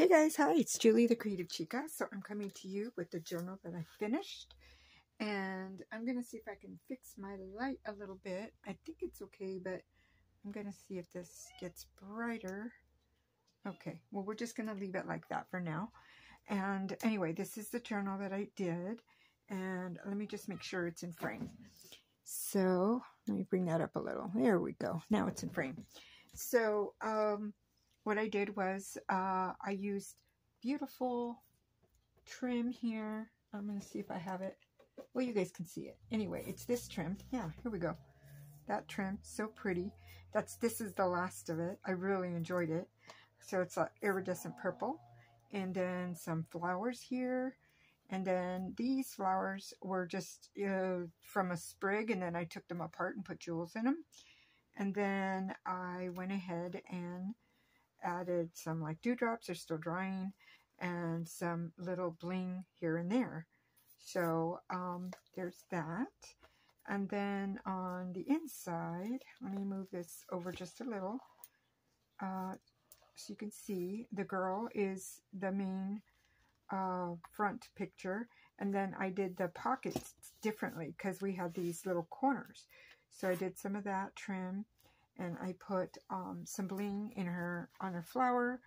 Hey guys, hi, it's Julie the Creative Chica. So I'm coming to you with the journal that I finished. And I'm going to see if I can fix my light a little bit. I think it's okay, but I'm going to see if this gets brighter. Okay, well, we're just going to leave it like that for now. And anyway, this is the journal that I did. And let me just make sure it's in frame. So let me bring that up a little. There we go. Now it's in frame. So, what I did was I used beautiful trim here. I'm going to see if I have it. Well, you guys can see it. Anyway, it's this trim. Yeah, here we go. That trim, so pretty. This is the last of it. I really enjoyed it. So it's an iridescent purple. And then some flowers here. And then these flowers were just from a sprig. And then I took them apart and put jewels in them. And then I went ahead and added some like dewdrops, they're still drying, and some little bling here and there. So there's that. And then on the inside, let me move this over just a little so you can see the girl is the main front picture. And then I did the pockets differently because we had these little corners. So I did some of that trim. And I put some bling in on her flower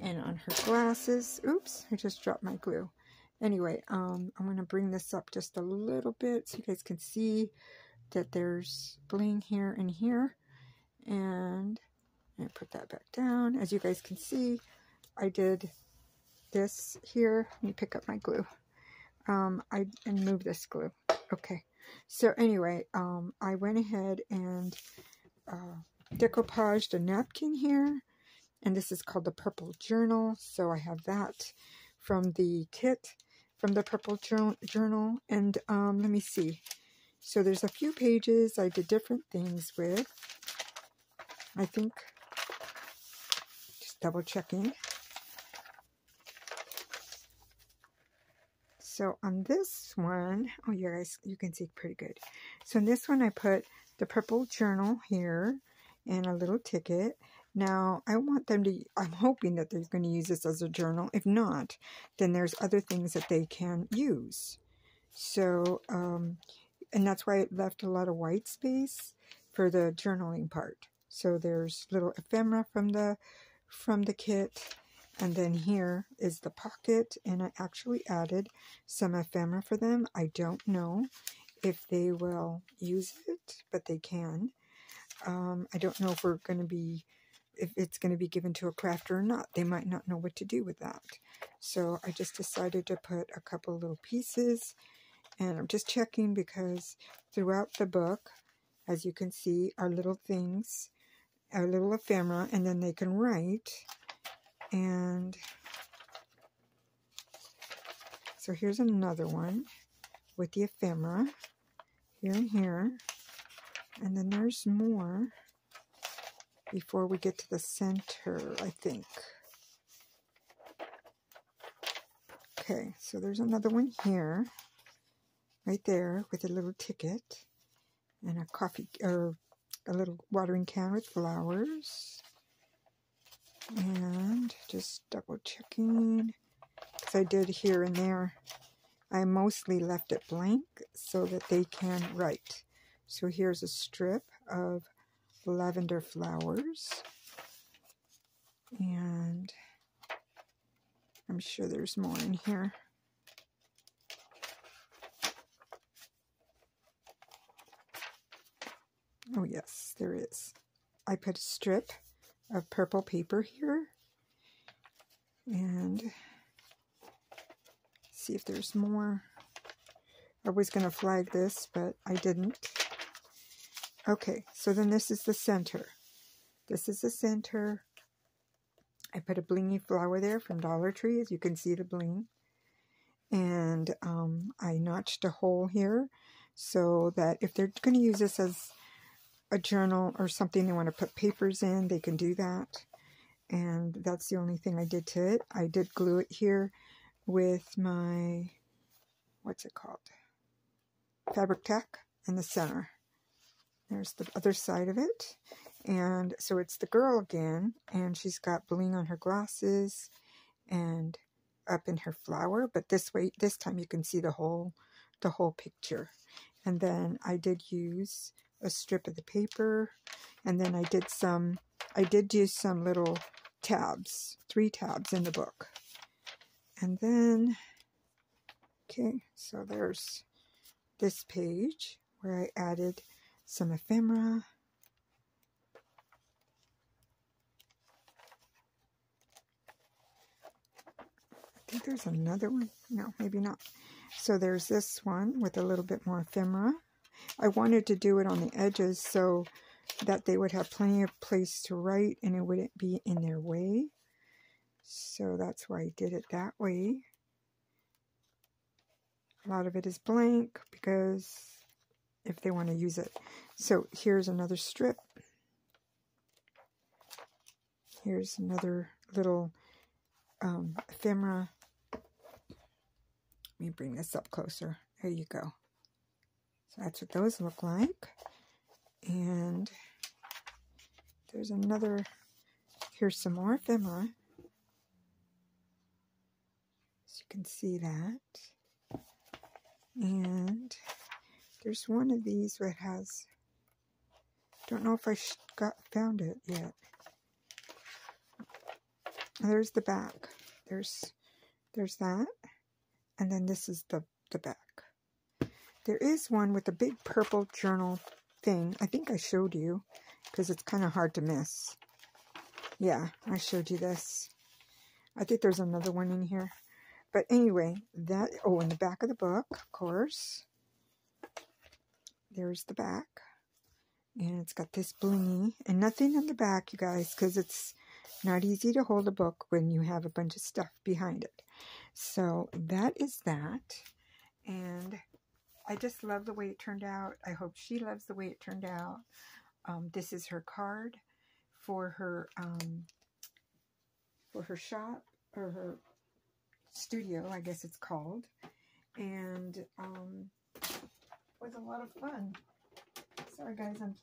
and on her glasses. Oops, I just dropped my glue. Anyway, I'm going to bring this up just a little bit so you guys can see that there's bling here and here. And I put that back down. As you guys can see, I did this here. Let me pick up my glue. And move this glue. Okay. So anyway, I went ahead and decoupaged a napkin here, and this is called the Purple Journal. So I have that from the kit from the Purple Journal. And let me see. So there's a few pages I did different things with. I think, just double checking. So on this one, oh, you guys, you can see pretty good. So in this one, I put the Purple Journal here and a little ticket. Now, I want them to, I'm hoping that they're going to use this as a journal. If not, then there's other things that they can use. So, and that's why it left a lot of white space for the journaling part. So there's little ephemera from the kit. And then here is the pocket, and I actually added some ephemera for them. I don't know if they will use it, but they can. I don't know if it's going to be given to a crafter or not. They might not know what to do with that. So I just decided to put a couple little pieces, and I'm just checking because throughout the book, as you can see, are little things, a little ephemera, and then they can write. And so here's another one with the ephemera here and here. And then there's more before we get to the center, I think. Okay, so there's another one here, right there, with a little ticket and a coffee, or a little watering can with flowers. And just double checking, because I did here and there. I mostly left it blank so that they can write. So here's a strip of lavender flowers. And I'm sure there's more in here. Oh yes, there is. I put a strip of purple paper here, and see if there's more. I was going to flag this, but I didn't. Okay, so then this is the center. This is the center. I put a blingy flower there from Dollar Tree, as you can see the bling. And I notched a hole here so that if they're going to use this as a journal or something they want to put papers in, they can do that. And that's the only thing I did to it. I did glue it here with my, what's it called? Fabric tack in the center. There's the other side of it. And so it's the girl again, and she's got bling on her glasses and up in her flower, but this time you can see the whole picture. And then I did use a strip of the paper, and then I did use some little tabs, 3 tabs in the book. And then, okay, so there's this page where I added some ephemera. I think there's another one. No, maybe not. So there's this one with a little bit more ephemera. I wanted to do it on the edges so that they would have plenty of place to write and it wouldn't be in their way. So that's why I did it that way. A lot of it is blank because if they want to use it. So here's another strip. Here's another little ephemera. Let me bring this up closer. There you go. So that's what those look like. And there's another, here's some more ephemera. So you can see that. And there's one of these that has, don't know if I found it yet. There's the back. There's that. And then this is the back. There is one with a big purple journal thing. I think I showed you because it's kind of hard to miss. Yeah, I showed you this. I think there's another one in here. But anyway, that, oh, in the back of the book, of course. There's the back. And it's got this blingy. And nothing in the back, you guys, because it's not easy to hold a book when you have a bunch of stuff behind it. So that is that. And I just love the way it turned out. I hope she loves the way it turned out. This is her card for her shop, or her studio, I guess it's called. And it was a lot of fun. Sorry guys, I'm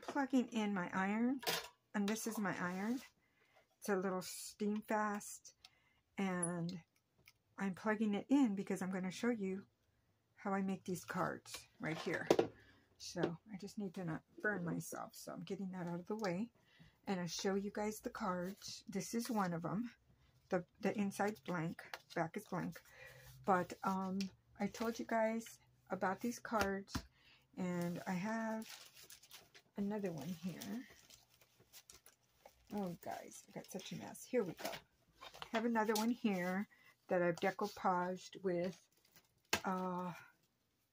plugging in my iron, and this is my iron. It's a little steam fast, and I'm plugging it in because I'm going to show you how I make these cards right here. So I just need to not burn myself, so I'm getting that out of the way. And I'll show you guys the cards. This is one of them. The inside's blank, back is blank. But I told you guys about these cards, and I have another one here. Oh guys, I got such a mess. Here we go. I have another one here that I've decoupaged with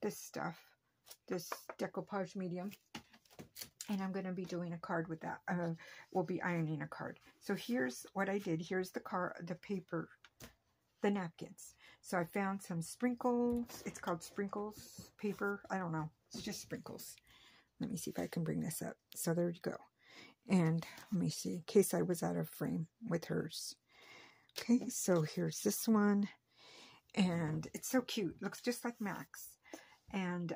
this stuff, this decoupage medium. And I'm going to be doing a card with that. We'll be ironing a card. So here's what I did. Here's the paper, the napkins. So I found some sprinkles. It's called sprinkles paper. I don't know. It's just sprinkles. Let me see if I can bring this up. So there you go. And let me see, in case I was out of frame with hers. Okay, so here's this one. And it's so cute. Looks just like Max. And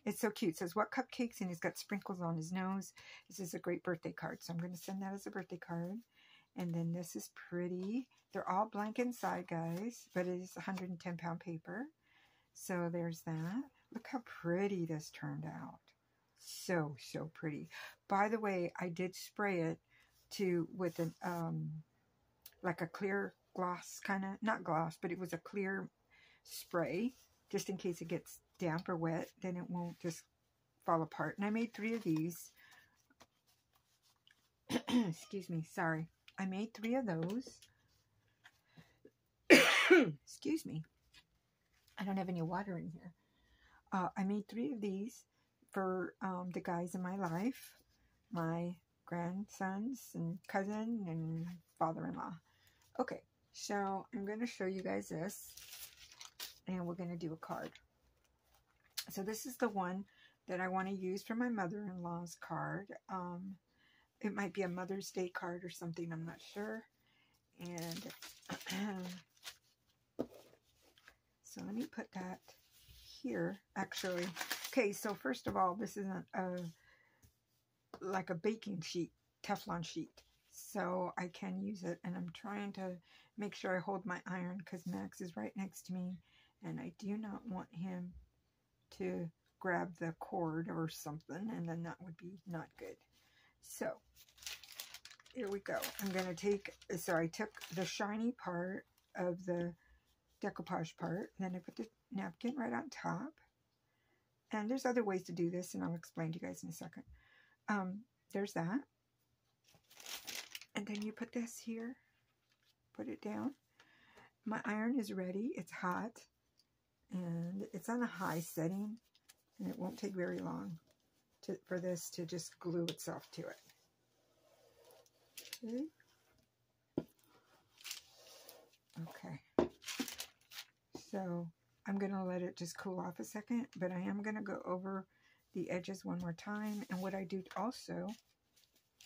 it's so cute. It says, what cupcakes? And he's got sprinkles on his nose. This is a great birthday card. So I'm going to send that as a birthday card. And then this is pretty. They're all blank inside, guys. But it is 110-pound paper. So there's that. Look how pretty this turned out. So, so pretty. By the way, I did spray it with an like a clear gloss kind of, not gloss, but it was a clear spray, just in case it gets damp or wet, then it won't just fall apart. And I made 3 of these. Excuse me, sorry. I made 3 of those. Excuse me. I don't have any water in here. I made 3 of these for the guys in my life, my grandsons and cousin and father-in-law. Okay, so I'm going to show you guys this, and we're going to do a card. So this is the one that I want to use for my mother-in-law's card. It might be a Mother's Day card or something, I'm not sure. And so let me put that here, actually. Okay, so first of all, this isn't like a baking sheet, Teflon sheet. so I can use it, and I'm trying to make sure I hold my iron because Max is right next to me, and I do not want him to grab the cord or something, and then that would be not good. So here we go. I'm going to take, so I took the shiny part of the decoupage part, then I put the napkin right on top, and there's other ways to do this, and I'll explain to you guys in a second. There's that, and then you put this here, put it down. My iron is ready. It's hot, and it's on a high setting, and it won't take very long for this to just glue itself to it. Okay. So I'm going to let it just cool off a second, but I am going to go over the edges one more time. And what I do also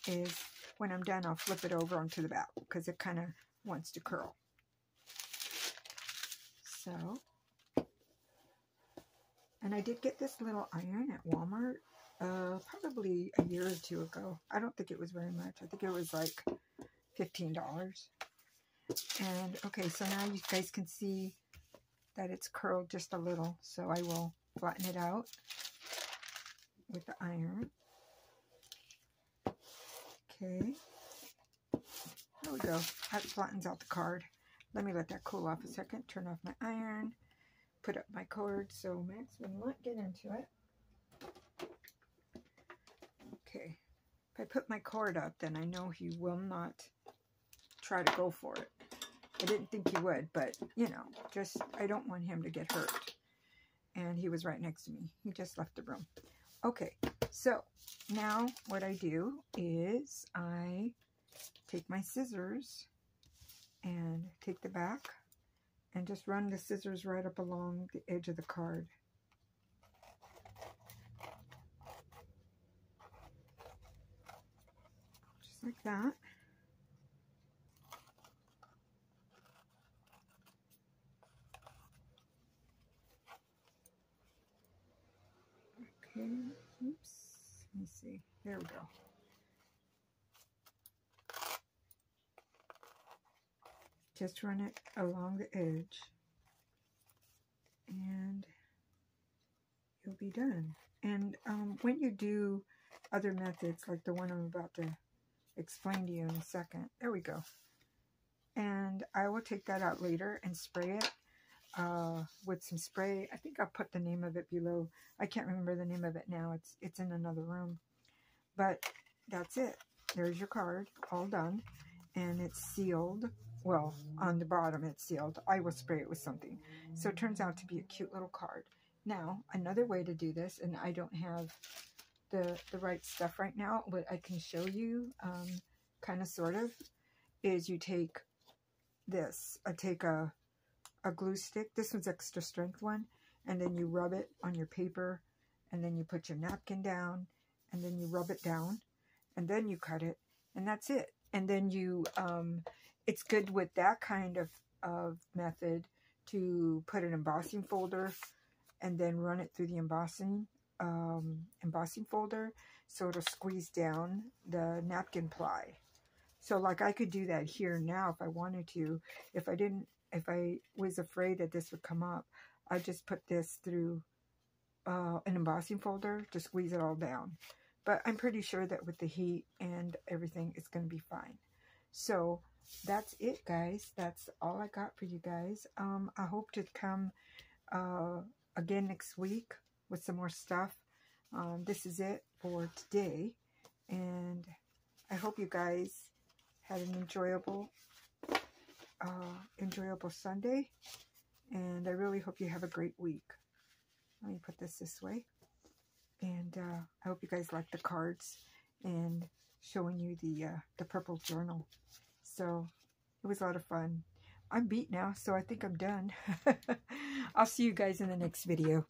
is when I'm done, I'll flip it over onto the back because it kind of wants to curl. So, and I did get this little iron at Walmart probably a year or two ago. I don't think it was very much. I think it was like $15. And okay, so now you guys can see that it's curled just a little. So I will flatten it out with the iron. Okay, there we go. That flattens out the card. Let me let that cool off a second. Turn off my iron. Put up my cord so Max will not get into it. Okay, if I put my cord up, then I know he will not try to go for it. I didn't think he would, but, you know, just, I don't want him to get hurt. And he was right next to me. He just left the room. Okay, so now what I do is I take my scissors and take the back and just run the scissors right up along the edge of the card. Just like that. Okay, oops, let me see. There we go. Just run it along the edge and you'll be done. And when you do other methods like the one I'm about to explain to you in a second, there we go. And I will take that out later and spray it with some spray. I think I'll put the name of it below. I can't remember the name of it now. It's in another room. But that's it. There's your card, all done. And it's sealed. Well, on the bottom it's sealed. I will spray it with something. So it turns out to be a cute little card. Now, another way to do this, and I don't have the right stuff right now, but I can show you, kind of, sort of, is you take this. I take a glue stick. This one's extra strength one. And then you rub it on your paper. And then you put your napkin down. And then you rub it down. And then you cut it. And that's it. And then you, it's good with that kind of method to put an embossing folder and then run it through the embossing folder so it'll squeeze down the napkin ply. So like I could do that here now if I wanted to. If I was afraid that this would come up, I just put this through an embossing folder to squeeze it all down. But I'm pretty sure that with the heat and everything, it's going to be fine. So that's it, guys. That's all I got for you guys. I hope to come again next week with some more stuff. This is it for today. And I hope you guys had an enjoyable Sunday. And I really hope you have a great week. Let me put this way. And I hope you guys like the cards and showing you the purple journal. So it was a lot of fun. I'm beat now, so I think I'm done. I'll see you guys in the next video.